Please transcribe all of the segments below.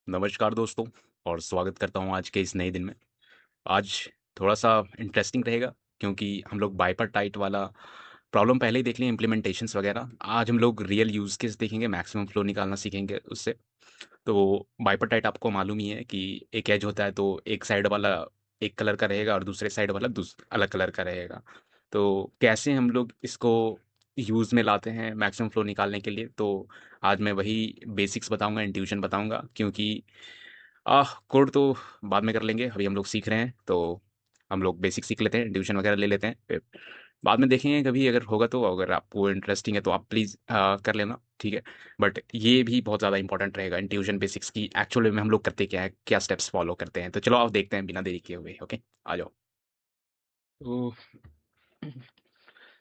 नमस्कार दोस्तों और स्वागत करता हूँ आज के इस नए दिन में। आज थोड़ा-सा इंटरेस्टिंग रहेगा क्योंकि हम लोग बाइपार्टाइट वाला प्रॉब्लम पहले ही देख लिए इम्प्लीमेंटेशंस वगैरह। आज हम लोग रियल यूज़ केस देखेंगे, मैक्सिमम फ्लो निकालना सीखेंगे उससे। तो बाइपार्टाइट आपको मालूम ही है कि एक एज होता है तो एक साइड वाला एक कलर का रहेगा और दूसरे साइड वाला अलग कलर का रहेगा। तो कैसे हम लोग इसको यूज़ में लाते हैं मैक्सिमम फ्लो निकालने के लिए, तो आज मैं वही बेसिक्स बताऊँगा, इंट्यूशन बताऊँगा क्योंकि कोड तो बाद में कर लेंगे, अभी हम लोग सीख रहे हैं, तो हम लोग बेसिक सीख लेते हैं, ट्यूशन वगैरह ले लेते हैं, फिर बाद में देखेंगे कभी अगर होगा तो, अगर आपको इंटरेस्टिंग है तो आप प्लीज़ कर लेना, ठीक है? बट ये भी बहुत ज़्यादा इंपॉर्टेंट रहेगा इंट्यूशन बेसिक्स की एक्चुअल में हम लोग करते क्या हैं, क्या स्टेप्स फॉलो करते हैं। तो चलो आप देखते हैं बिना देरी किए हुए, ओके? आ जाओ। तो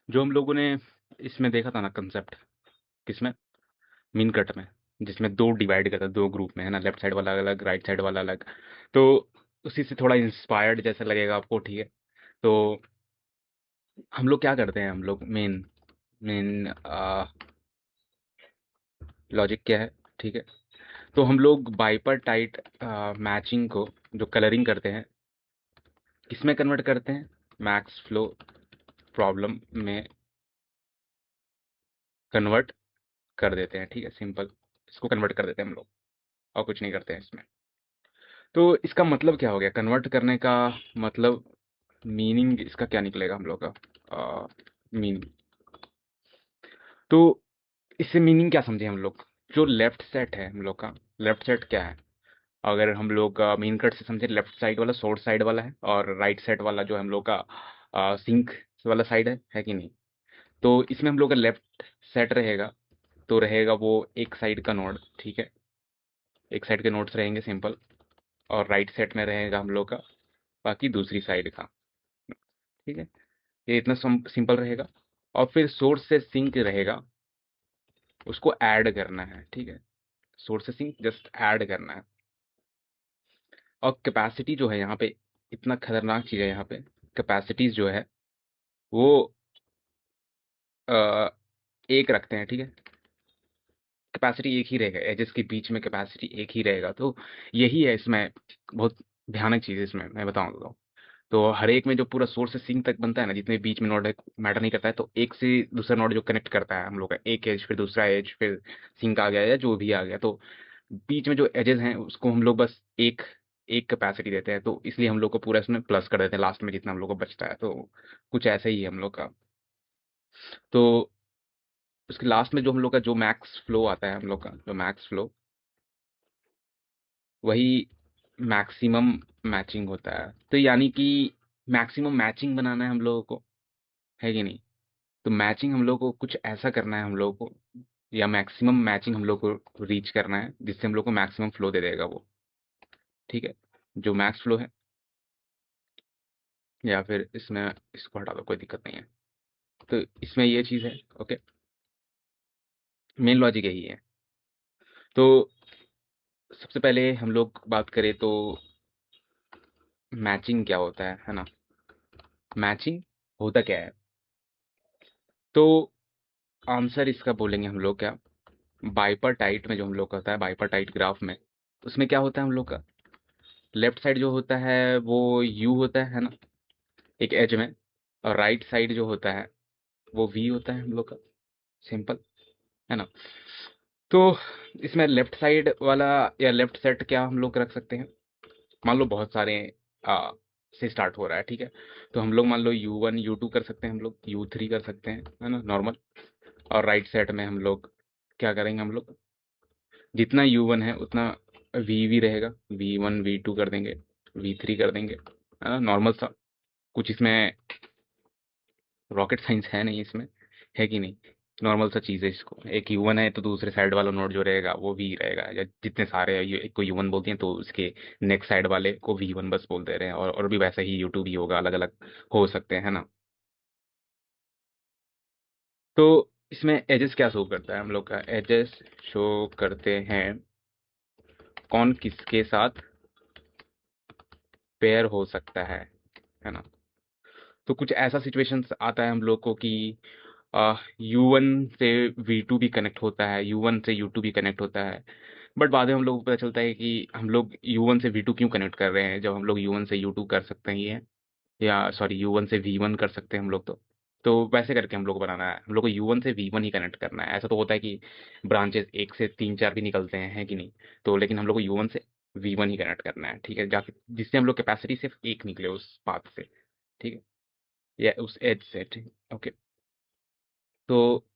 जो हम लोगों ने इसमें देखा था ना कंसेप्ट, किसमें? मीन कट में, जिसमें 2 डिवाइड करता है, 2 ग्रुप में, है ना? लेफ्ट साइड वाला अलग, राइट साइड वाला अलग। तो उसी से थोड़ा इंस्पायर्ड जैसा लगेगा आपको, ठीक है? तो हम लोग क्या करते हैं, हम लोग मेन मेन लॉजिक क्या है, ठीक है? तो हम लोग बाइपार्टाइट मैचिंग को जो कलरिंग करते हैं, किसमें कन्वर्ट करते हैं? मैक्स फ्लो प्रॉब्लम में कन्वर्ट कर देते हैं, ठीक है? सिंपल इसको कन्वर्ट कर देते हैं हम लोग, और कुछ नहीं करते हैं इसमें। तो इसका मतलब क्या हो गया कन्वर्ट करने का? मतलब मीनिंग इसका क्या निकलेगा हम लोग का? मीनिंग, तो इससे मीनिंग क्या समझे हम लोग? जो लेफ्ट सेट है हम लोग का, लेफ्ट सेट क्या है? अगर हम लोग मीन कट से समझे, लेफ्ट साइड वाला सोर्स साइड वाला है, और राइट साइड वाला जो हम लोग का सिंक वाला साइड है कि नहीं? तो इसमें हम लोग का लेफ्ट सेट रहेगा, तो रहेगा वो एक साइड का नोड, ठीक है? एक साइड के नोड्स रहेंगे सिंपल, और राइट सेट में रहेगा हम लोग का बाकी दूसरी साइड का, ठीक है? ये इतना सिंपल रहेगा। और फिर सोर्स से सिंक रहेगा, उसको ऐड करना है, ठीक है? सोर्स से सिंक जस्ट ऐड करना है। और कैपेसिटी जो है यहाँ पे, इतना खतरनाक चीज़ है यहाँ पे, कैपेसिटीज जो है वो अ, एक रखते हैं, ठीक है? कैपेसिटी एक ही रहेगा, एजेस के बीच में कैपेसिटी एक ही रहेगा। तो यही है इसमें बहुत भयानक चीज़ है इसमें, मैं बताऊँ तो हर एक में जो पूरा सोर्स से सिंक तक बनता है ना, जितने बीच में नोड है मैटर नहीं करता है, तो एक से दूसरा नोड जो कनेक्ट करता है हम लोग का, एक एज फिर दूसरा एज फिर सिंक आ गया या जो भी आ गया, तो बीच में जो एजेस हैं उसको हम लोग बस एक एक कैपेसिटी देते हैं, तो इसलिए हम लोग को पूरा इसमें प्लस कर देते हैं लास्ट में जितना हम लोग को बचता है। तो कुछ ऐसा ही है हम लोग का। तो उसके लास्ट में जो हम लोग का जो मैक्स फ्लो आता है, हम लोग का जो मैक्स फ्लो, वही मैक्सिमम मैचिंग होता है। तो यानी कि मैक्सिमम मैचिंग बनाना है हम लोगों को, है कि नहीं? तो मैचिंग हम लोग को कुछ ऐसा करना है हम लोग को, या मैक्सिमम मैचिंग हम लोग को रीच करना है जिससे हम लोग को मैक्सिमम फ्लो दे देगा वो, ठीक है? जो मैक्स फ्लो है, या फिर इसमें इसको हटा दो, कोई दिक्कत नहीं है। तो इसमें ये चीज़ है, ओके? मेन लॉजिक यही है। तो सबसे पहले हम लोग बात करें तो मैचिंग क्या होता है ना? मैचिंग होता क्या है? तो आंसर इसका बोलेंगे हम लोग क्या, बाइपार्टाइट में जो हम लोग का होता है, बाइपार्टाइट ग्राफ में, उसमें क्या होता है हम लोग का? लेफ्ट साइड जो होता है वो यू होता है ना, एक एज में, और राइट साइड जो होता है वो वी होता है हम लोग का, सिंपल, है ना? तो इसमें लेफ्ट साइड वाला या लेफ्ट सेट क्या हम लोग रख सकते हैं? मान लो बहुत सारे आ, से स्टार्ट हो रहा है, ठीक है? तो हम लोग मान लो U1 U2 कर सकते हैं, हम लोग U3 कर सकते हैं, है ना, नॉर्मल। और राइट साइड में हम लोग क्या करेंगे, हम लोग जितना U1 है उतना V रहेगा, V1 V2 कर देंगे, V3 कर देंगे, है ना, नॉर्मल सा। कुछ इसमें रॉकेट साइंस है नहीं इसमें, है कि नहीं? नॉर्मल सा चीज़ है। इसको एक U1 है तो दूसरे साइड वाला नोड जो रहेगा वो V रहेगा, या जितने सारे हैं, एक को U1 बोलते हैं तो उसके नेक्स्ट साइड वाले को V1 बस बोल दे रहे हैं, और भी वैसे ही U2 भी होगा, अलग अलग हो सकते हैं, है ना? तो इसमें एजेस क्या शो करता है हम लोग का? एजेस शो करते हैं कौन किसके साथ पेयर हो सकता है ना? तो कुछ ऐसा सिचुएशंस आता है हम लोग को कि U1 से V2 भी कनेक्ट होता है, U1 से U2 भी कनेक्ट होता है, बट बाद में हम लोग को पता चलता है कि हम लोग U1 से V2 क्यों कनेक्ट कर रहे हैं, जब हम लोग U1 से U2 कर सकते हैं, या सॉरी U1 से V1 कर सकते हैं हम लोग। तो वैसे करके हम लोग को बनाना है, हम लोग को U1 से V1 ही कनेक्ट करना है। ऐसा तो होता है कि ब्रांचेस एक से तीन चार भी निकलते हैं कि नहीं, तो लेकिन हम लोग को U1 से V1 ही कनेक्ट करना है, ठीक है, जाके जिससे हम लोग कैपेसिटी सिर्फ एक निकले उस पाथ से, ठीक है, या उस एज से, ठीक। ओके, तो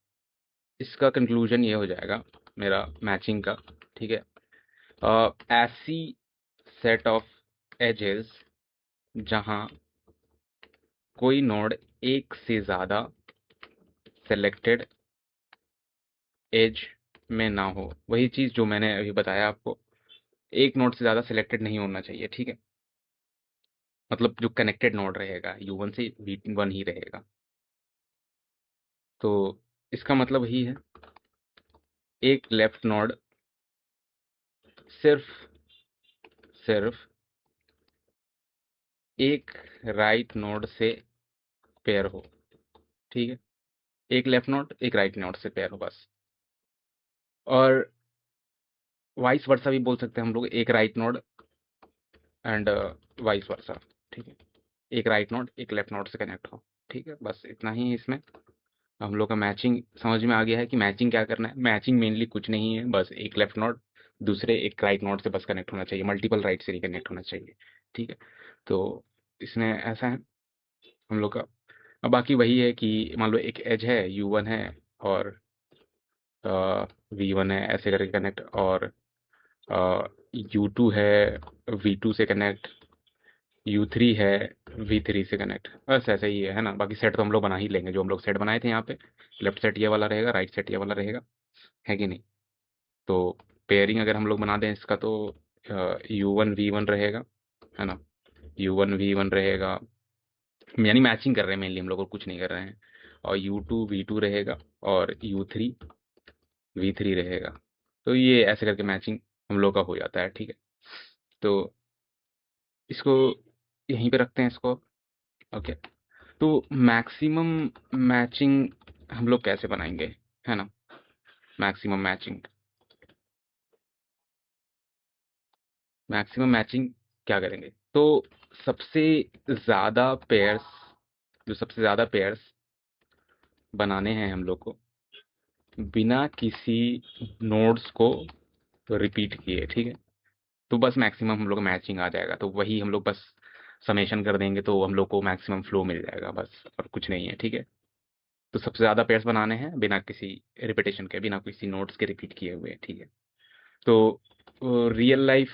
इसका कंक्लूजन ये हो जाएगा मेरा मैचिंग का, ठीक है। ऐसी सेट ऑफ एजेस जहां कोई नोड एक से ज़्यादा सेलेक्टेड एज में ना हो, वही चीज़ जो मैंने अभी बताया आपको, एक नोड से ज़्यादा सिलेक्टेड नहीं होना चाहिए, ठीक है। मतलब जो कनेक्टेड नोड रहेगा U1 से V1 ही रहेगा। तो इसका मतलब वही है, एक लेफ्ट नोड सिर्फ सिर्फ एक राइट नोड से पेयर हो, ठीक है। एक लेफ्ट नोड एक राइट नोड से पेयर हो बस। और वाइस वर्सा भी बोल सकते हैं हम लोग, एक right node and vice versa, ठीक है। एक राइट नोड एक लेफ्ट नोड से कनेक्ट हो, ठीक है। बस इतना ही है इसमें। हम लोग का मैचिंग समझ में आ गया है कि मैचिंग क्या करना है। मैचिंग मेनली कुछ नहीं है, बस एक लेफ्ट नोड दूसरे एक राइट नोड से बस कनेक्ट होना चाहिए, मल्टीपल राइट से नहीं कनेक्ट होना चाहिए, ठीक है। तो इसमें ऐसा है हम लोग का। अब बाकी वही है कि मान लो एक एज है, U1 है और V1 है, ऐसे करके कनेक्ट, और U2 है V2 से कनेक्ट, U3 है V3 से कनेक्ट, बस ऐसा ही है ना। बाकी सेट तो हम लोग बना ही लेंगे, जो हम लोग सेट बनाए थे यहाँ पे, लेफ्ट सेट ये वाला रहेगा, राइट सेट ये वाला रहेगा, है कि नहीं। तो पेयरिंग अगर हम लोग बना दें इसका, तो U1 V1 रहेगा, है ना। U1 V1 रहेगा, यानी मैचिंग कर रहे हैं मेनली हम लोग, और कुछ नहीं कर रहे हैं। और U2 V2 रहेगा, और U3 V3 रहेगा। तो ये ऐसे करके मैचिंग हम लोग का हो जाता है, ठीक है। तो इसको यहीं पे रखते हैं इसको। ओके, तो मैक्सिमम मैचिंग हम लोग कैसे बनाएंगे, है ना। मैक्सिमम मैचिंग क्या करेंगे, तो सबसे ज़्यादा पेयर्स जो सबसे ज़्यादा पेयर्स बनाने हैं हम लोग को, बिना किसी नोड्स को रिपीट किए, ठीक है। तो बस मैक्सिमम हम लोग मैचिंग आ जाएगा, तो वही हम लोग बस समेशन कर देंगे तो हम लोग को मैक्सिमम फ्लो मिल जाएगा बस, और कुछ नहीं है, ठीक है। तो सबसे ज़्यादा पेयर्स बनाने हैं बिना किसी रिपीटेशन के, बिना किसी नोट्स के रिपीट किए हुए, ठीक है। तो रियल लाइफ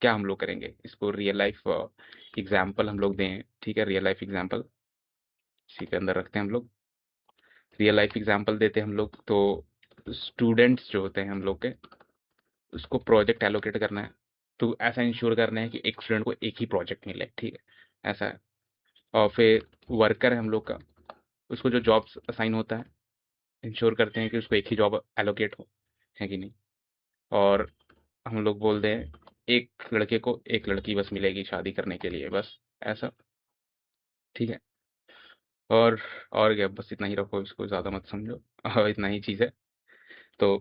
क्या हम लोग करेंगे, इसको रियल लाइफ एग्जाम्पल हम लोग दें, ठीक है। रियल लाइफ एग्जाम्पल इसी के अंदर रखते हैं हम लोग। रियल लाइफ एग्जाम्पल देते हैं हम लोग, तो स्टूडेंट्स जो होते हैं हम लोग के, उसको प्रोजेक्ट एलोकेट करना है। तो ऐसा इंश्योर करना है कि एक स्टूडेंट को एक ही प्रोजेक्ट मिले, ठीक है, ऐसा है। और फिर वर्कर है हम लोग का, उसको जो जॉब्स असाइन होता है, इंश्योर करते हैं कि उसको एक ही जॉब एलोकेट हो, है कि नहीं। और हम लोग बोलते हैं एक लड़के को एक लड़की बस मिलेगी शादी करने के लिए, बस ऐसा, ठीक है। और और क्या, बस इतना ही रखो, इसको ज़्यादा मत समझो। और इतना ही चीज़ है। तो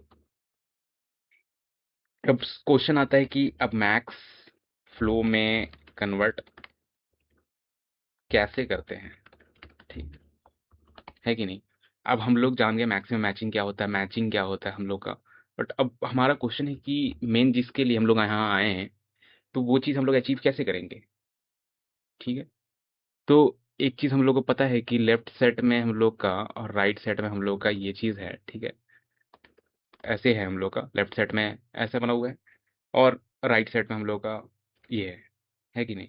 अब क्वेश्चन आता है कि अब मैक्स फ्लो में कन्वर्ट कैसे करते हैं, ठीक है कि नहीं। अब हम लोग जान गए मैक्सिमम मैचिंग क्या होता है, मैचिंग क्या होता है हम लोग का। बट अब हमारा क्वेश्चन है कि मेन जिसके लिए हम लोग यहाँ आए हैं, तो वो चीज़ हम लोग अचीव कैसे करेंगे, ठीक है। तो एक चीज़ हम लोग को पता है कि लेफ्ट सेट में हम लोग का और राइट सेट में हम लोग का ये चीज़ है, ठीक है। ऐसे है हम लोग का, लेफ्ट सेट में ऐसे बना हुआ है, और राइट सेट में हम लोग का ये है कि नहीं।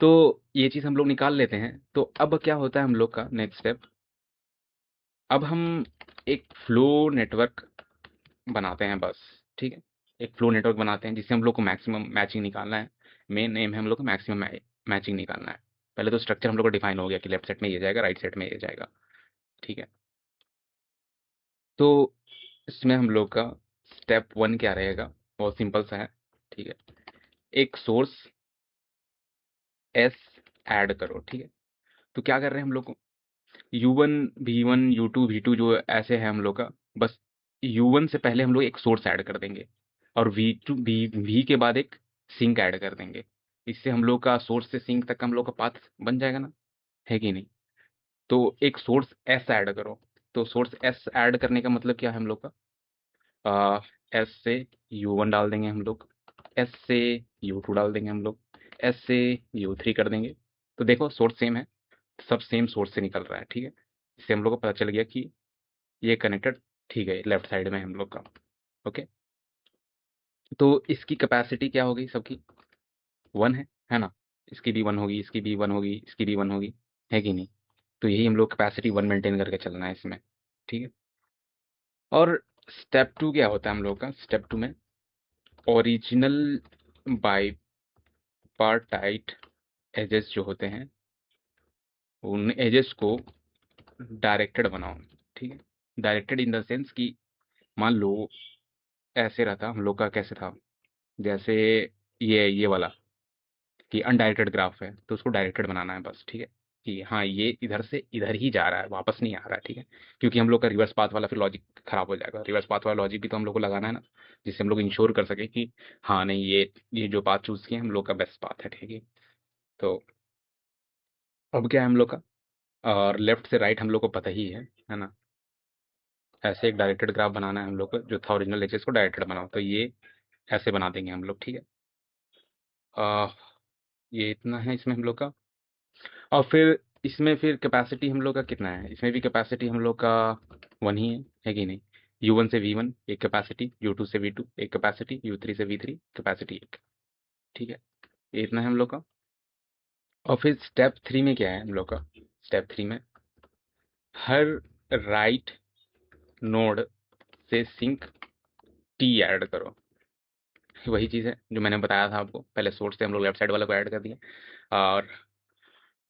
तो ये चीज़ हम लोग निकाल लेते हैं। तो अब क्या होता है हम लोग का नेक्स्ट स्टेप, अब हम एक फ्लो नेटवर्क बनाते हैं बस, ठीक है। एक फ्लो नेटवर्क बनाते हैं जिससे हम लोग को मैक्सिमम मैचिंग निकालना है। मेन एम है हम लोग को मैक्सिमम मैचिंग निकालना है। पहले तो स्ट्रक्चर हम लोग को डिफाइन हो गया कि लेफ्ट सेट में ये जाएगा, राइट सेट में ये जाएगा, ठीक है। तो इसमें हम लोग का स्टेप 1 क्या रहेगा, बहुत सिंपल सा है, ठीक है। एक सोर्स एस ऐड करो, ठीक है। तो क्या कर रहे हैं हम लोग को, U1 V1 U2 V2 जो ऐसे है हम लोग का, बस U1 से पहले हम लोग एक सोर्स ऐड कर देंगे और V के बाद एक सिंक ऐड कर देंगे। इससे हम लोग का सोर्स से सिंक तक का हम लोग का पाथ बन जाएगा ना, है कि नहीं? तो एक सोर्स एस ऐड करो। तो सोर्स एस ऐड करने का मतलब क्या है हम लोग का? एस से U1 डाल देंगे हम लोग, एस से U2 डाल देंगे हम लोग, एस से U3 कर देंगे। तो देखो सोर्स सेम है, सब सेम सोर्स से निकल रहा है, ठीक है। इससे हम लोग को पता चल गया कि ये कनेक्टेड, ठीक है, लेफ्ट साइड में हम लोग का। ओके, तो इसकी कैपेसिटी क्या होगी सबकी? 1 है ना? इसकी भी 1 होगी, इसकी भी 1 होगी, इसकी भी 1 होगी, है कि नहीं? तो यही हम लोग कैपेसिटी 1 मेंटेन करके चलना है इसमें, ठीक है। और स्टेप 2 क्या होता है हम लोग का? स्टेप 2 में ओरिजिनल बाइपार्टाइट एजेस जो होते हैं, उन एजेस को डायरेक्टेड बनाओ, ठीक है। डायरेक्टेड इन द सेंस कि मान लो ऐसे रहता हम लोग का, कैसे था, जैसे ये वाला कि अनडायरेक्टेड ग्राफ है तो उसको डायरेक्टेड बनाना है बस, ठीक है। कि हाँ ये इधर से इधर ही जा रहा है, वापस नहीं आ रहा है, ठीक है। क्योंकि हम लोग का रिवर्स पाथ वाला फिर लॉजिक खराब हो जाएगा। रिवर्स पाथ वाला लॉजिक भी तो हम लोग को लगाना है ना, जिससे हम लोग इंश्योर कर सके कि हाँ नहीं, ये जो पाथ चूज किए हम लोग का बेस्ट पाथ है, ठीक है। तो अब क्या है हम लोग का, और लेफ्ट से राइट हम लोग को पता ही है ना। ऐसे एक डायरेक्टेड ग्राफ बनाना है हम लोग को, जो था ओरिजिनल एजेस को डायरेक्टेड बनाओ, तो ये ऐसे बना देंगे हम लोग, ठीक है। आ, ये इतना है इसमें हम लोग का। और फिर इसमें फिर कैपेसिटी हम लोग का कितना है? इसमें भी कैपेसिटी हम लोग का 1 ही है कि नहीं? U1 से V1 एक कैपेसिटी, U2 से V2 एक कैपेसिटी, U3 से V3 कैपेसिटी एक, ठीक है। ये इतना है हम लोग का। और फिर स्टेप 3 में क्या है हम लोग का? स्टेप 3 में हर राइट नोड से सिंक T ऐड करो। वही चीज़ है जो मैंने बताया था आपको, पहले सोर्स से हम लोग लेफ्ट साइड वाला को ऐड कर दिया, और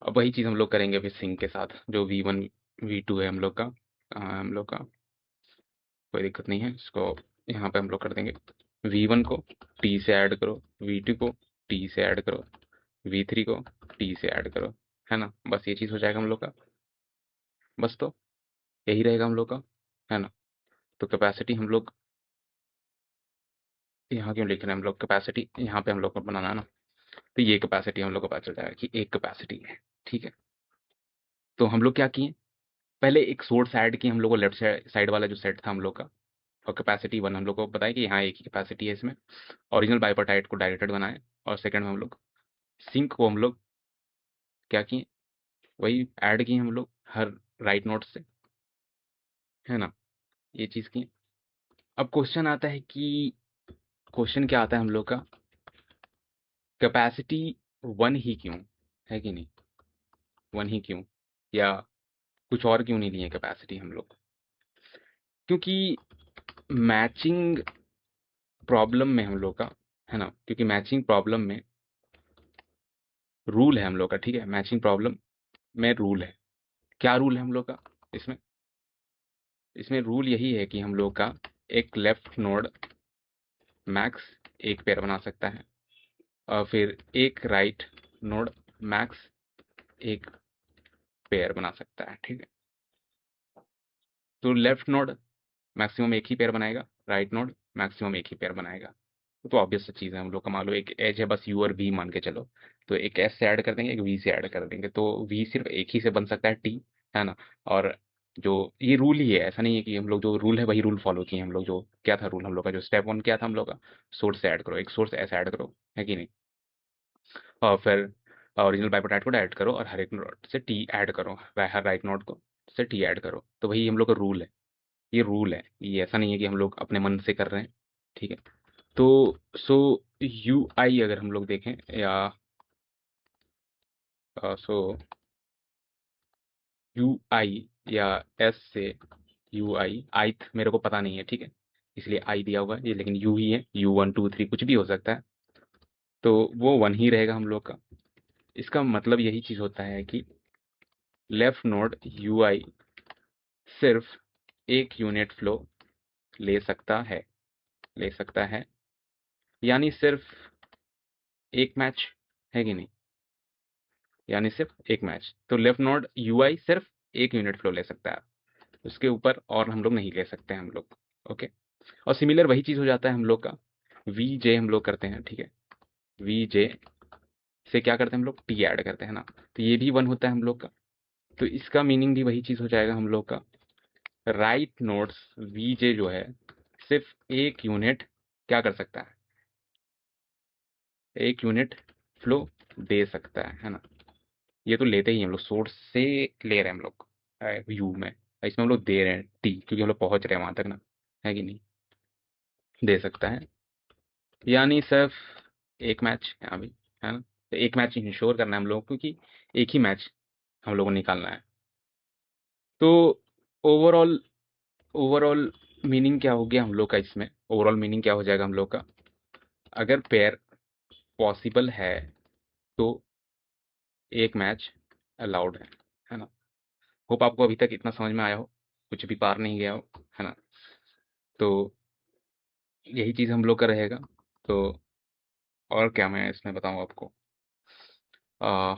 अब वही चीज़ हम लोग करेंगे फिर सिंक के साथ, जो V1 V2 है हम लोग का। हम लोग का कोई दिक्कत नहीं है, इसको यहाँ पे हम लोग कर देंगे। V1 को T से ऐड करो, V2 को T से ऐड करो, V3 को T से ऐड करो, है ना? बस ये चीज़ हो जाएगा हम लोग का। बस तो यही रहेगा हम लोग का, है ना? तो कैपेसिटी हम लोग यहाँ क्यों लिख रहे हैं? हम लोग कैपेसिटी यहाँ पे हम लोग को बनाना है ना, तो ये कैपेसिटी हम लोग को पता चल जाएगा कि एक कैपेसिटी है, ठीक है। तो हम लोग क्या किए, पहले एक सोर्स ऐड किए हम लोग को, लेफ्ट साइड वाला जो सेट था हम लोग का, और कैपेसिटी 1 हम लोग को बताया कि हाँ एक ही कैपेसिटी है इसमें। ओरिजिनल बाइपार्टाइट को डायरेक्टेड बनाए, और सेकंड में हम लोग सिंक को हम लोग क्या किए, वही ऐड किए हम लोग हर राइट नोट से, है ना? ये चीज़ की। अब क्वेश्चन आता है कि क्वेश्चन क्या आता है हम लोग का, कैपेसिटी 1 ही क्यों, है कि नहीं? 1 ही क्यों, या कुछ और क्यों नहीं लिए कैपेसिटी हम लोग? क्योंकि मैचिंग प्रॉब्लम में हम लोग का, है ना, क्योंकि मैचिंग प्रॉब्लम में रूल है हम लोग का, ठीक है। मैचिंग प्रॉब्लम में रूल है, क्या रूल है हम लोग का इसमें? इसमें रूल यही है कि हम लोग का एक लेफ्ट नोड मैक्स एक पेयर बना सकता है, और फिर एक राइट नोड मैक्स एक पेयर बना सकता है, ठीक है। तो लेफ्ट नोड मैक्सिमम एक ही पेयर बनाएगा, राइट नोड मैक्सिमम एक ही पेयर बनाएगा। तो ऑब्वियस चीज़ है, हम लोग का मान लो एक एज है बस U और V मान के चलो, तो एक S से ऐड कर देंगे, एक V से ऐड कर देंगे, तो V सिर्फ एक ही से बन सकता है T, है ना? और जो ये रूल ही है, ऐसा नहीं है कि हम लोग जो रूल है वही रूल फॉलो किए हम लोग। जो क्या था रूल हम लोग का, जो स्टेप 1 क्या था हम लोग का, सोर्स से ऐड करो, एक सोर्स S ऐड करो, है कि नहीं? और फिर ओरिजिनल बाइपोटाइट को ऐड करो, और हर एक नोड से T ऐड करो, हर राइट नोड को से T ऐड करो। तो वही हम लोग का रूल है, ये रूल है, ये ऐसा नहीं है कि हम लोग अपने मन से कर रहे हैं, ठीक है। तो सो UI अगर हम लोग देखें, या सो UI या S से UI, आइथ मेरे को पता नहीं है, ठीक है, इसलिए आई दिया हुआ है ये, लेकिन U ही है, U1 2 3 कुछ भी हो सकता है, तो वो 1 ही रहेगा हम लोग का। इसका मतलब यही चीज़ होता है कि लेफ्ट नोड UI सिर्फ एक यूनिट फ्लो ले सकता है, ले सकता है, यानी सिर्फ एक मैच, है कि नहीं? यानी सिर्फ एक मैच। तो लेफ्ट नोड UI सिर्फ एक यूनिट फ्लो ले सकता है, उसके ऊपर और हम लोग नहीं ले सकते हैं हम लोग, ओके। और सिमिलर वही चीज़ हो जाता है हम लोग का, वी जे हम लोग करते हैं, ठीक है। वी जे से क्या करते हैं हम लोग, टी ऐड करते हैं ना, तो ये भी वन होता है हम लोग का। तो इसका मीनिंग भी वही चीज़ हो जाएगा हम लोग का, राइट नोड्स वी जे जो है सिर्फ एक यूनिट क्या कर सकता है, एक यूनिट फ्लो दे सकता है ना। ये तो लेते ही हैं हम लोग, सोर्स से ले रहे हैं हम लोग यू में, इसमें हम लोग दे रहे हैं टी, क्योंकि हम लोग पहुंच रहे हैं वहां तक ना, है कि नहीं। दे सकता है, यानी सिर्फ एक मैच यहाँ भी, है ना। तो एक मैच इंश्योर करना है हम लोग को, क्योंकि एक ही मैच हम लोगों को निकालना है। तो ओवरऑल ओवरऑल मीनिंग क्या हो गया हम लोग का, इसमें ओवरऑल मीनिंग क्या हो जाएगा हम लोग का, अगर पेयर पॉसिबल है तो एक मैच अलाउड है ना। होप आपको अभी तक इतना समझ में आया हो, कुछ भी पार नहीं गया हो, है ना। तो यही चीज़ हम लोग का रहेगा। तो और क्या मैं इसमें बताऊँ आपको, आ,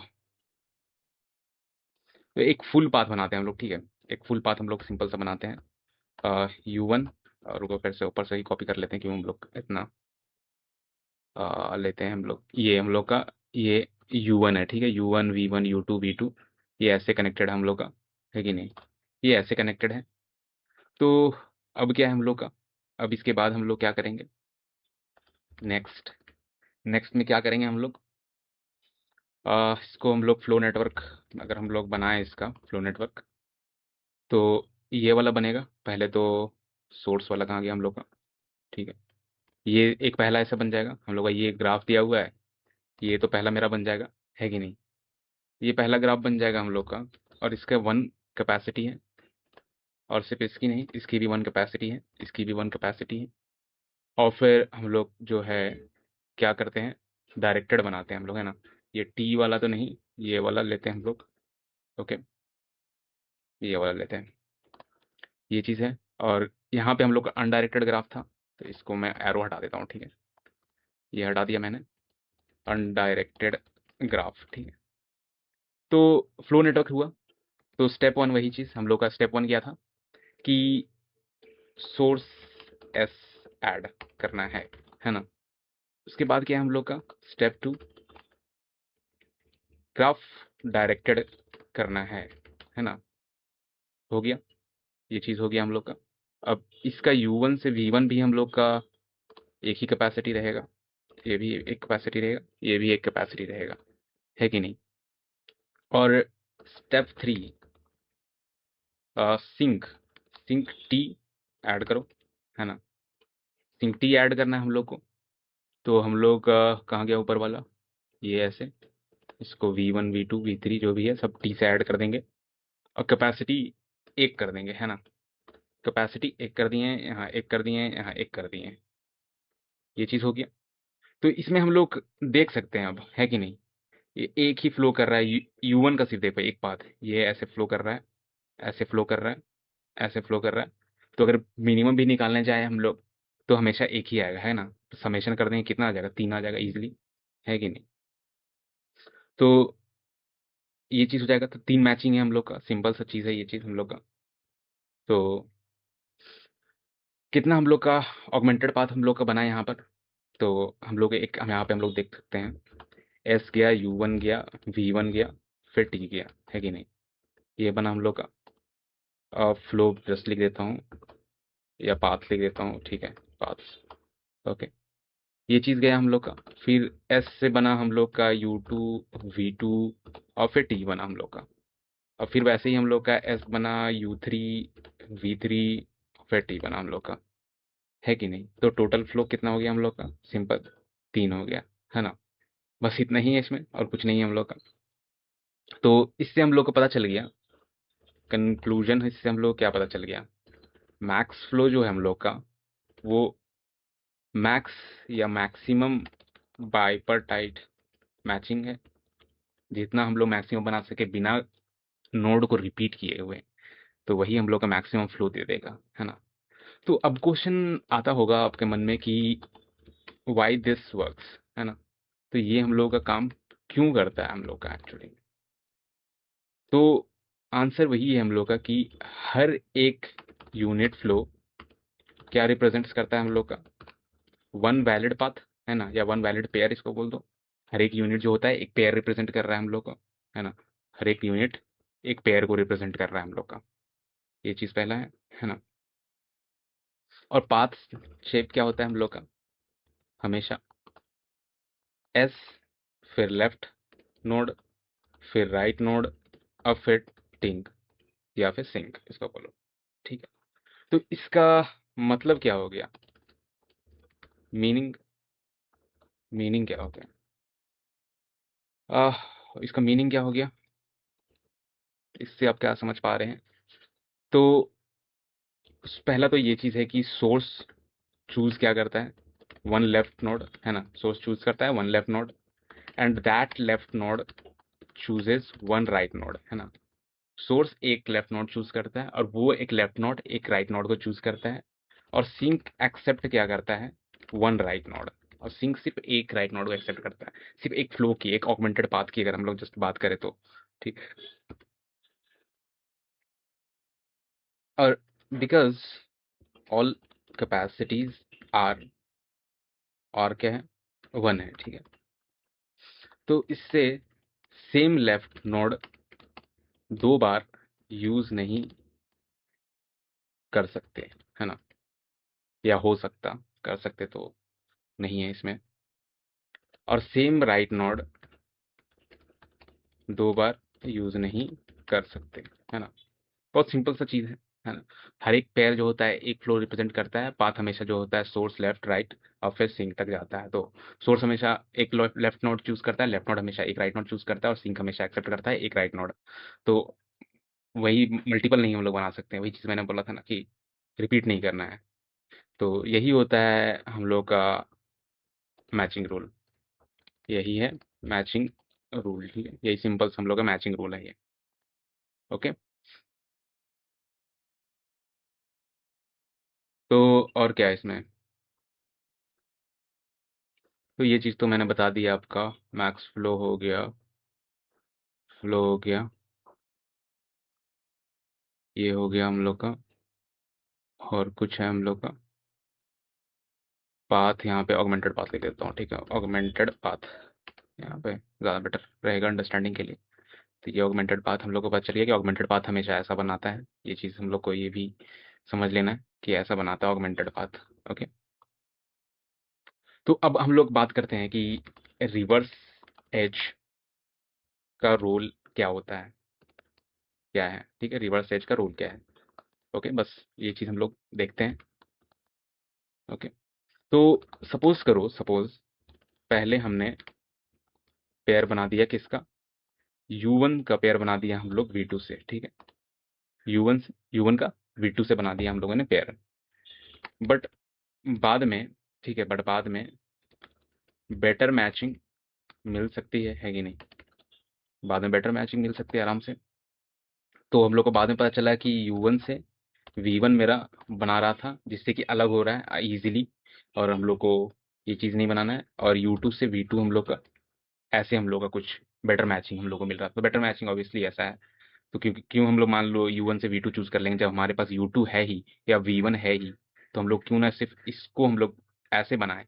तो एक फुल पाथ बनाते हैं हम लोग, ठीक है। एक फुल पाथ हम लोग सिंपल सा बनाते हैं, U1, रुको फिर से ऊपर से ही कॉपी कर लेते हैं, क्यों हम लोग इतना लेते हैं हम लोग, ये हम लोग का ये U1 है, ठीक है। U1 V1 U2 V2, ये ऐसे कनेक्टेड है हम लोग का, है कि नहीं। ये ऐसे कनेक्टेड है। तो अब क्या है हम लोग का, अब इसके बाद हम लोग क्या करेंगे, नेक्स्ट नेक्स्ट में क्या करेंगे हम लोग, इसको हम लोग फ्लो नेटवर्क, अगर हम लोग बनाएं इसका फ्लो नेटवर्क, तो ये वाला बनेगा पहले तो। सोर्स वाला कहाँ गया हम लोग का, ठीक है। ये एक पहला ऐसा बन जाएगा हम लोग का, ये ग्राफ दिया हुआ है, ये तो पहला मेरा बन जाएगा, है कि नहीं। ये पहला ग्राफ बन जाएगा हम लोग का, और इसका वन कैपेसिटी है, और सिर्फ इसकी नहीं, इसकी भी वन कैपेसिटी है, इसकी भी वन कैपेसिटी है। और फिर हम लोग जो है क्या करते हैं, डायरेक्टेड बनाते हैं हम लोग, है ना। ये टी वाला तो नहीं, ये वाला लेते हैं हम लोग, ओके। ये वाला लेते हैं, ये चीज़ है। और यहाँ पे हम लोग का अनडायरेक्टेड ग्राफ था, तो इसको मैं एरो हटा देता हूँ, ठीक है। ये हटा दिया मैंने, अनडायरेक्टेड ग्राफ, ठीक है। तो फ्लो नेटवर्क हुआ। तो स्टेप वन वही चीज़ हम लोग का, स्टेप वन क्या था कि सोर्स एस ऐड करना है ना। उसके बाद क्या है हम लोग का, स्टेप टू ग्राफ डायरेक्टेड करना है ना। हो गया, ये चीज़ हो गया हम लोग का। अब इसका U1 से V1 भी हम लोग का एक ही कैपेसिटी रहेगा, ये भी एक कैपेसिटी रहेगा, ये भी एक कैपेसिटी रहेगा, है कि नहीं। और step three, sync sync T add करो, है ना। सिंक टी ऐड करना है हम लोग को। तो हम लोग कहाँ गया ऊपर वाला, ये ऐसे, इसको V1 V2 V3 जो भी है सब टी से ऐड कर देंगे, और कैपेसिटी एक कर देंगे, है ना। कैपेसिटी एक कर दिए, यहाँ एक कर दिए, यहाँ एक कर दिए, ये चीज़ हो गया। तो इसमें हम लोग देख सकते हैं अब, है कि नहीं, ये एक ही फ्लो कर रहा है। U1 का सिर्फ देखो एक पाथ, ये ऐसे फ्लो कर रहा है, ऐसे फ्लो कर रहा है, ऐसे फ्लो कर रहा है। तो अगर मिनिमम भी निकालने जाए हम लोग, तो हमेशा एक ही आएगा, है ना। तो समेशन कर देंगे, कितना आ जाएगा, 3 आ जाएगा इजीली, है कि नहीं। तो ये चीज़ हो जाएगा। तो 3 मैचिंग है हम लोग का, सिंपल सा चीज़ है ये चीज़ हम लोग का। तो कितना हम लोग का ऑगमेंटेड पाथ हम लोग का बना है यहाँ पर। तो हम लोग एक, हम यहाँ पे हम लोग देख सकते हैं, एस गया, U1 गया, V1 गया, फिर टी गया, है कि नहीं। ये बना हम लोग का। फ्लो जस्ट लिख देता हूँ, या पाथ लिख देता हूँ, ठीक है, पाथ, ओके। ये चीज़ गया हम लोग का। फिर एस से बना हम लोग का U2 V2, और फिर टी बना हम लोग का। और फिर वैसे ही हम लोग का एस बना U3 V3, फिर टी बना हम लोग का, है कि नहीं। तो टोटल फ्लो कितना हो गया हम लोग का, सिंपल 3 हो गया, है ना। बस इतना ही है इसमें, और कुछ नहीं है हम लोग का। तो इससे हम लोग को पता चल गया, कंक्लूजन इससे हम लोग को क्या पता चल गया, मैक्स फ्लो जो है हम लोग का, वो मैक्स या मैक्सिमम बाइपर्टाइट मैचिंग है। जितना हम लोग मैक्सिमम बना सके बिना नोड को रिपीट किए हुए, तो वही हम लोग का मैक्सिमम फ्लो दे देगा, है ना। तो अब क्वेश्चन आता होगा आपके मन में कि वाई दिस वर्क्स, है ना। तो ये हम लोग का काम क्यों करता है हम लोग का एक्चुअली। तो आंसर वही है हम लोग का कि हर एक यूनिट फ्लो क्या रिप्रेजेंट्स करता है हम लोग का? वन वैलिड पाथ, है ना, या वन वैलिड पेयर इसको बोल दो। हर एक यूनिट जो होता है एक पेयर रिप्रेजेंट कर रहा है हम लोग का, है ना। हर एक यूनिट एक पेयर को रिप्रेजेंट कर रहा है हम लोग का। ये चीज़ पहला है ना। और पाथ शेप क्या होता है हम लोग का? हमेशा एस, फिर लेफ्ट नोड, फिर राइट नोड, और फिर टिंक या फिर सिंक इसको बोलो। ठीक है। तो इसका मतलब क्या हो गया? मीनिंग, मीनिंग क्या हो गया? इसका मीनिंग क्या हो गया? इससे आप क्या समझ पा रहे हैं? तो पहला तो ये चीज़ है कि सोर्स चूज क्या करता है? वन लेफ्ट नोड, है ना। सोर्स चूज करता है one left node, and that left node chooses one right node, है ना। सोर्स एक लेफ्ट नोड चूज करता है और वो एक लेफ्ट नोड एक राइट नोड को चूज करता है। और सिंक एक्सेप्ट क्या करता है? One right node. और सिंक सिर्फ एक राइट नोड को एक्सेप्ट करता है, सिर्फ एक फ्लो की, एक ऑगमेंटेड पाथ की, अगर हम लोग जस्ट बात करें तो। ठीक। और बिकॉज ऑल कैपेसिटीज आर, और क्या है? वन है, ठीक है। तो इससे सेम लेफ्ट नोड दो बार यूज नहीं कर सकते, है ना। या हो सकता, कर सकते तो नहीं है इसमें। और सेम राइट नोड दो बार यूज नहीं कर सकते, है ना। बहुत सिंपल सा चीज है ना। हर एक पेयर जो होता है एक फ्लो रिप्रेजेंट करता है। पाथ हमेशा जो होता है सोर्स लेफ्ट राइट और फिर सिंक तक जाता है। तो सोर्स हमेशा एक लेफ्ट नोड चूज करता है, लेफ्ट नोड हमेशा एक राइट नोड चूज करता है, और सिंक हमेशा एक्सेप्ट करता है एक राइट नोड। तो वही मल्टीपल नहीं हम लोग बना सकते हैं। वही चीज़ मैंने बोला था ना कि रिपीट नहीं करना है। तो यही होता है हम लोग का मैचिंग रूल। यही है मैचिंग रूल, ठीक है। यही सिंपल हम लोग का मैचिंग रूल है ये। ओके। तो और क्या है इसमें? तो ये चीज़ तो मैंने बता दी आपका। मैक्स फ्लो हो गया, फ्लो हो गया, ये हो गया हम लोग का। और कुछ है हम लोग का पाथ, यहाँ पे ऑगमेंटेड पाथ लिख देता हूँ, ठीक है। ऑगमेंटेड पाथ यहाँ पे ज़्यादा बेटर रहेगा अंडरस्टैंडिंग के लिए। तो ये ऑगमेंटेड पाथ हम लोग को पता चल गया कि ऑगमेंटेड पाथ हमेशा ऐसा बनाता है। ये चीज़ हम लोग को ये भी समझ लेना है कि ऐसा बनाता है ऑगमेंटेड पाथ। ओके। तो अब हम लोग बात करते हैं कि रिवर्स एज का रोल क्या होता है, क्या है, ठीक है। रिवर्स एज का रोल क्या है? ओके, बस ये चीज़ हम लोग देखते हैं। ओके। तो सपोज करो, सपोज पहले हमने पेयर बना दिया किसका? U1 का पेयर बना दिया हम लोग V2 से, ठीक है। U1 का V2 से बना दिया हम लोगों ने पेयर। बट बाद में, ठीक है, बट बाद में बेटर मैचिंग मिल सकती है कि नहीं? बाद में बेटर मैचिंग मिल सकती है आराम से। तो हम लोग को बाद में पता चला कि U1 से V1 मेरा बना रहा था, जिससे कि अलग हो रहा है इजीली। और हम लोग को ये चीज़ नहीं बनाना है। और U2 से V2 हम लोग का ऐसे हम लोग का कुछ बेटर मैचिंग हम लोग को मिल रहा था। तो बेटर मैचिंग ऑब्वियसली ऐसा है। तो क्यों क्यों हम लोग मान लो U1 से V2 चूज कर लेंगे, जब हमारे पास U2 है ही या V1 है ही। तो हम लोग क्यों ना सिर्फ इसको हम लोग ऐसे बनाएं,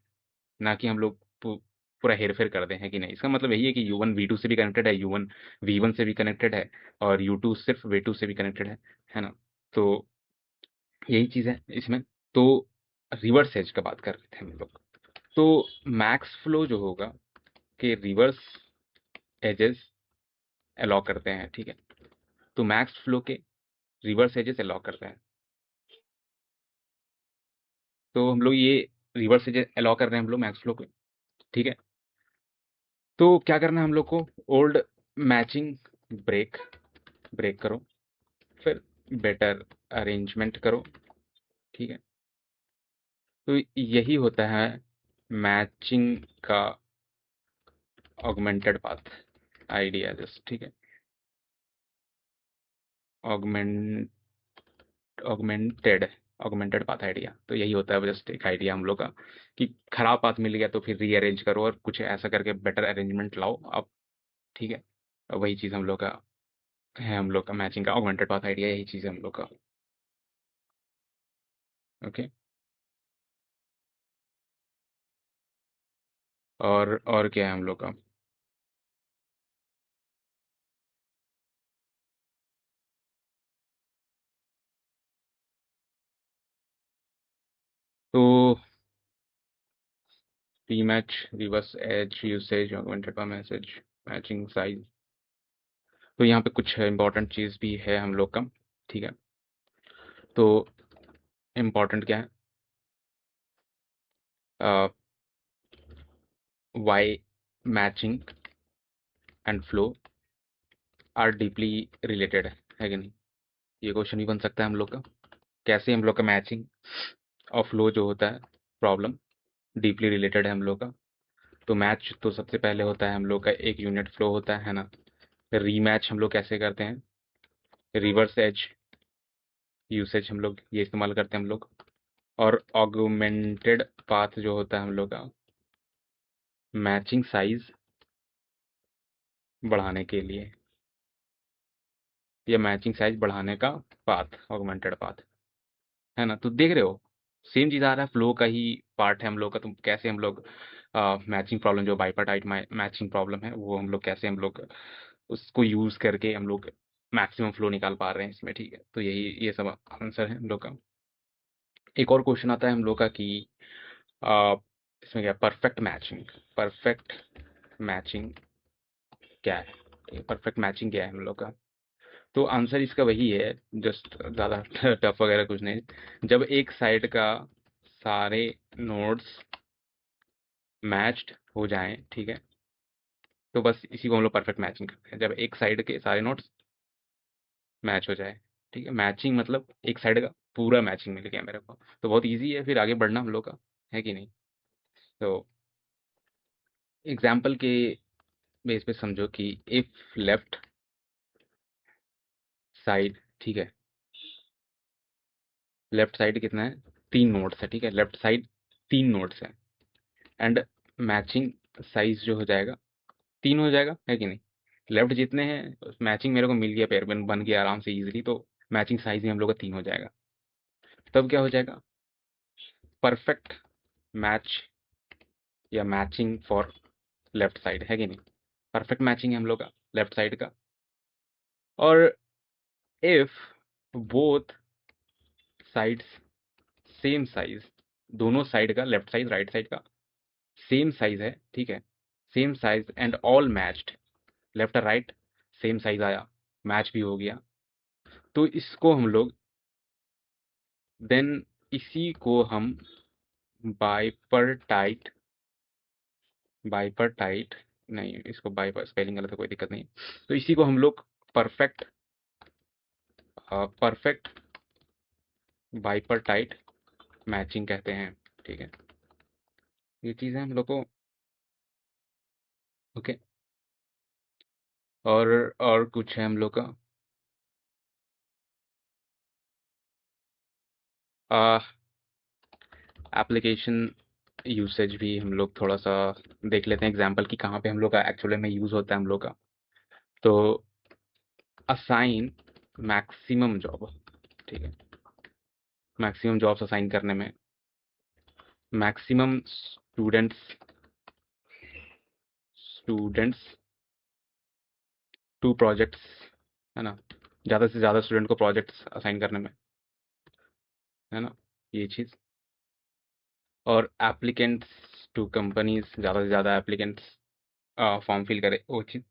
ना कि हम लोग पूरा हेर फेर कर दें, है कि नहीं। इसका मतलब यही है कि U1 V2 से भी कनेक्टेड है, U1 V1 से भी कनेक्टेड है, और U2 सिर्फ V2 से भी कनेक्टेड है ना। तो यही चीज़ है इसमें। तो रिवर्स एज का बात कर रहे थे हम लोग। तो मैक्स फ्लो जो होगा कि रिवर्स एजेस अलाउ करते हैं, ठीक है। तो मैक्स फ्लो के रिवर्स एजेस अलाउ करते हैं। तो हम लोग ये रिवर्स एजेस अलाउ कर रहे हैं हम लोग मैक्स फ्लो को, ठीक है। तो क्या करना है हम लोग को? ओल्ड मैचिंग ब्रेक ब्रेक करो, फिर बेटर अरेंजमेंट करो, ठीक है। तो यही होता है मैचिंग का ऑगमेंटेड पाथ आइडिया, जस्ट, ठीक है। Augment augmented augmented path idea. तो यही होता है जस्ट एक आइडिया हम लोग का कि खराब पाथ मिल गया तो फिर रीअरेंज करो और कुछ ऐसा करके बेटर अरेंजमेंट लाओ आप, ठीक है। और वही चीज़ हम लोग का है, हम लोग का मैचिंग का ऑगमेंटेड पाथ आइडिया, यही चीज़ है हम लोग का। ओके। और क्या है हम लोग का? तो pre match, reverse edge usages, augmented by message, matching size. तो यहाँ पे कुछ इंपॉर्टेंट चीज़ भी है हम लोग का, ठीक है। तो इम्पोर्टेंट क्या है? Why matching and flow are deeply related है कि नहीं? ये क्वेश्चन भी बन सकता है हम लोग का। कैसे हम लोग का मैचिंग और फ्लो जो होता है, प्रॉब्लम डीपली रिलेटेड है हम लोग का। तो मैच तो सबसे पहले होता है हम लोग का एक यूनिट फ्लो होता है ना। रीमैच हम लोग कैसे करते हैं? रिवर्स एज यूसेज हम लोग ये इस्तेमाल करते हैं हम लोग। और ऑगमेंटेड पाथ जो होता है हम लोग का, मैचिंग साइज बढ़ाने के लिए, या मैचिंग साइज बढ़ाने का पाथ, ऑगमेंटेड पाथ, है ना। तो देख रहे हो, सेम चीज़ आ रहा है, फ्लो का ही पार्ट है हम लोग का। तो कैसे हम लोग मैचिंग प्रॉब्लम जो बाइपार्टाइट मैचिंग प्रॉब्लम है, वो हम लोग कैसे हम लोग उसको यूज़ करके हम लोग मैक्सिमम फ्लो निकाल पा रहे हैं इसमें, ठीक है। तो यही ये सब आंसर है हम लोग का। एक और क्वेश्चन आता है हम लोग का कि अ, इसमें क्या, परफेक्ट मैचिंग। परफेक्ट मैचिंग क्या है? परफेक्ट मैचिंग क्या है हम लोग का? तो आंसर इसका वही है, जस्ट ज़्यादा टफ वगैरह कुछ नहीं। जब एक साइड का सारे नोड्स मैच्ड हो जाएं, ठीक है, तो बस इसी को हम लोग परफेक्ट मैचिंग करते हैं, जब एक साइड के सारे नोड्स मैच हो जाए, ठीक है। मैचिंग मतलब एक साइड का पूरा मैचिंग मिल गया मेरे को, तो बहुत इजी है फिर आगे बढ़ना हम लोग का, है कि नहीं? तो एग्जाम्पल के बेस पे समझो कि इफ लेफ्ट साइड, ठीक है, लेफ्ट साइड कितना है? 3 नोड्स है, ठीक है। लेफ्ट साइड 3 नोड्स है, एंड मैचिंग साइज जो हो जाएगा 3 हो जाएगा, है कि नहीं? लेफ्ट जितने हैं मैचिंग मेरे को मिल गया, पेयर बन गया आराम से इजीली, तो मैचिंग साइज भी हम लोग का 3 हो जाएगा। तब क्या हो जाएगा? परफेक्ट मैच या मैचिंग फॉर लेफ्ट साइड, है कि नहीं? परफेक्ट मैचिंग है हम लोग का लेफ्ट साइड का। और if both sides same size, दोनों साइड का, लेफ्ट साइड राइट साइड का सेम साइज है, ठीक है, same size and all matched, left और राइट सेम साइज आया, मैच भी हो गया, तो इसको हम लोग देन इसी को हम बाइपर्टाइट, बाइपर्टाइट नहीं, इसको बाइपर स्पेलिंग गलत है, कोई दिक्कत नहीं। तो इसी को हम लोग परफेक्ट, परफेक्ट बाइपर्टाइट मैचिंग कहते हैं, ठीक है। ये चीज़ें हम लोग को, ओके। और कुछ है हम लोग का एप्लीकेशन यूसेज भी हम लोग थोड़ा सा देख लेते हैं एग्जांपल की, कहाँ पे हम लोग का एक्चुअली में यूज़ होता है हम लोग का। तो असाइन मैक्सिमम जॉब, ठीक है, मैक्सिमम जॉब्स असाइन करने में, मैक्सिमम स्टूडेंट्स टू प्रोजेक्ट्स, है ना, ज़्यादा से ज़्यादा स्टूडेंट को प्रोजेक्ट्स असाइन करने में, है ना, ये चीज़। और एप्लीकेंट्स टू कंपनीज, ज़्यादा से ज़्यादा एप्लीकेंट्स फॉर्म फिल करे, वो चीज़।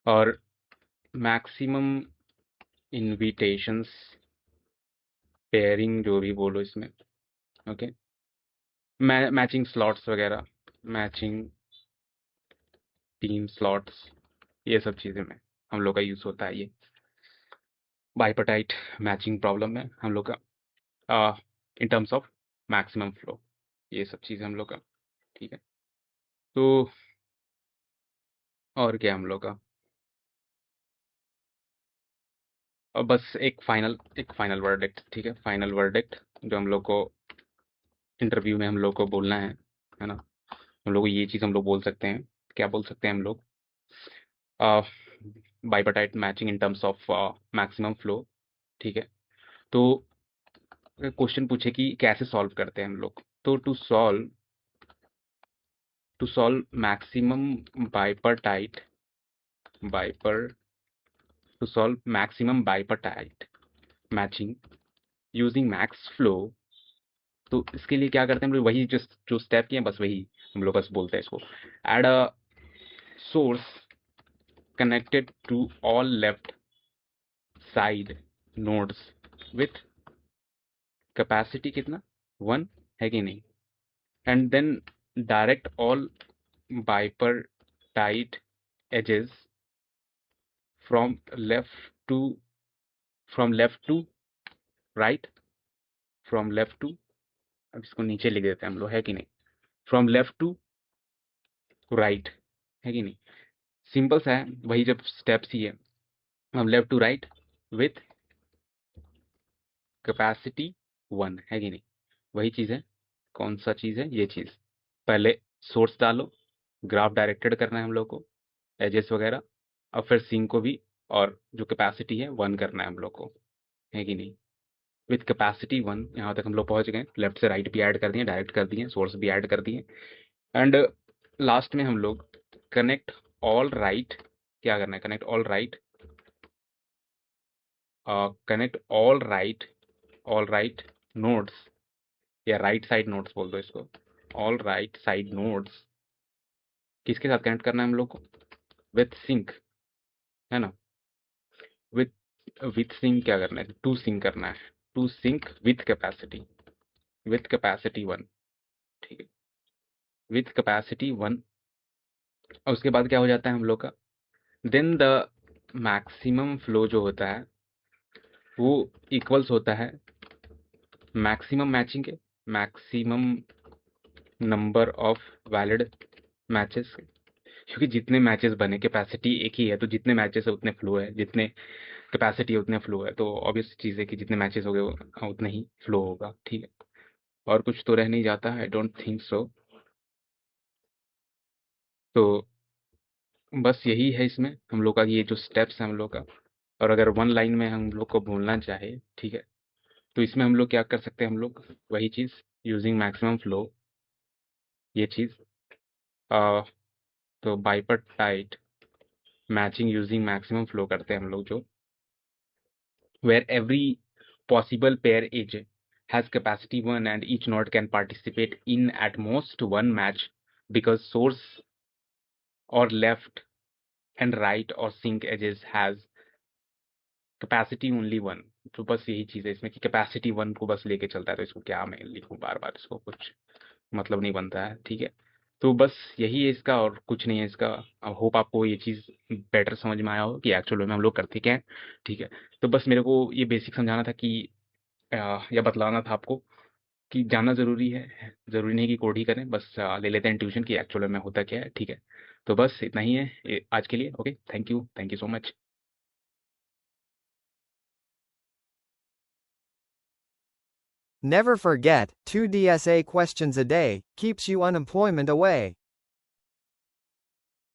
और मैक्सिमम इनविटेशंस, पेयरिंग जो भी बोलो इसमें, ओके। मैचिंग स्लॉट्स वगैरह, मैचिंग टीम स्लॉट्स, ये सब चीज़ें में हम लोग का यूज़ होता है ये बाइपर्टाइट मैचिंग प्रॉब्लम में हम लोग का, in terms of maximum flow, ये सब चीज़ें हम लोग का, ठीक है। तो और क्या हम लोग का? और बस एक फाइनल वर्डिक्ट, ठीक है, फाइनल वर्डिक्ट जो हम लोग को इंटरव्यू में हम लोग को बोलना है ना। हम लोग को ये चीज़ हम लोग बोल सकते हैं, क्या बोल सकते हैं हम लोग? Bipartite matching in terms of maximum flow, ठीक है। तो क्वेश्चन पूछे कि कैसे सॉल्व करते हैं हम लोग, तो to solve to solve maximum bipartite matching using max flow। तो इसके लिए क्या करते हैं हम लोग, वही जो जो स्टेप किए हैं बस वही हम लोग बस बोलते हैं इसको। Add a source connected to all left side nodes with capacity कितना 1 है कि नहीं, and then direct all bipartite edges from left to from left to right from left to, अब इसको नीचे लिख देते हैं हम लोग, है कि नहीं, फ्रॉम लेफ्ट टू राइट, है कि नहीं। सिंपल सा है, वही जब स्टेप्स ही है, हम left to right with capacity 1, है कि नहीं, वही चीज़ है। कौन सा चीज़ है, ये चीज़। पहले सोर्स डालो, ग्राफ डायरेक्टेड करना है हम लोग को, एजेस वगैरह, और फिर सिंक को भी, और जो कैपेसिटी है 1 करना है हम लोग को, है कि नहीं। विथ कैपेसिटी 1 यहाँ तक हम लोग पहुंच गए, लेफ्ट से राइट भी ऐड कर दिए, डायरेक्ट कर दिए, सोर्स भी ऐड कर दिए, एंड लास्ट में हम लोग कनेक्ट ऑल राइट, क्या करना है, कनेक्ट ऑल राइट नोड्स, या राइट साइड नोड्स बोल दो इसको, ऑल राइट साइड नोड्स किसके साथ कनेक्ट करना है हम लोग को, विथ सिंक, है ना। विथ विथ सिंक क्या करना है, टू सिंक करना है, टू सिंक विथ कैपेसिटी 1, ठीक है, विथ कैपेसिटी 1। और उसके बाद क्या हो जाता है हम लोग का, देन द मैक्सिमम फ्लो जो होता है वो इक्वल्स होता है मैक्सिमम मैचिंग के, maximum number of valid matches, क्योंकि जितने मैचेस बने, कैपेसिटी एक ही है तो जितने मैचेस है उतने फ्लो है, जितने कैपेसिटी है उतने फ्लो है, तो ऑब्वियस चीज़ है कि जितने मैचेस हो गए उतना ही फ्लो होगा, ठीक है। और कुछ तो रह नहीं जाता, आई डोंट थिंक सो। तो बस यही है इसमें हम लोग का, ये जो स्टेप्स है हम लोग का। और अगर वन लाइन में हम लोग को बोलना चाहे, ठीक है, तो इसमें हम लोग क्या कर सकते हैं, हम लोग वही चीज़ यूजिंग मैक्सिमम फ्लो, ये चीज़, तो bipartite matching using maximum flow करते हैं हम लोग, जो where every possible pair edge has capacity 1 and each node can participate in at most one match because source or left and right or sink edges has capacity only 1। तो बस यही चीज़ है इसमें कि कैपेसिटी 1 को बस लेके चलता है, तो इसको क्या मैं लिखूं बार बार, इसको कुछ मतलब नहीं बनता है, ठीक है। तो बस यही है इसका, और कुछ नहीं है इसका। अब होप आपको ये चीज़ बेटर समझ में आया हो कि एक्चुअल में हम लोग करते क्या हैं, ठीक है। तो बस मेरे को ये बेसिक समझाना था कि या बतलाना था आपको कि जानना ज़रूरी है, ज़रूरी नहीं कि कोड ही करें, बस ले लेते हैं ट्यूशन कि एक्चुअल में होता क्या है, ठीक है। तो बस इतना ही है आज के लिए। Okay, thank you so much. Never forget, 2 DSA questions a day keeps you unemployment away.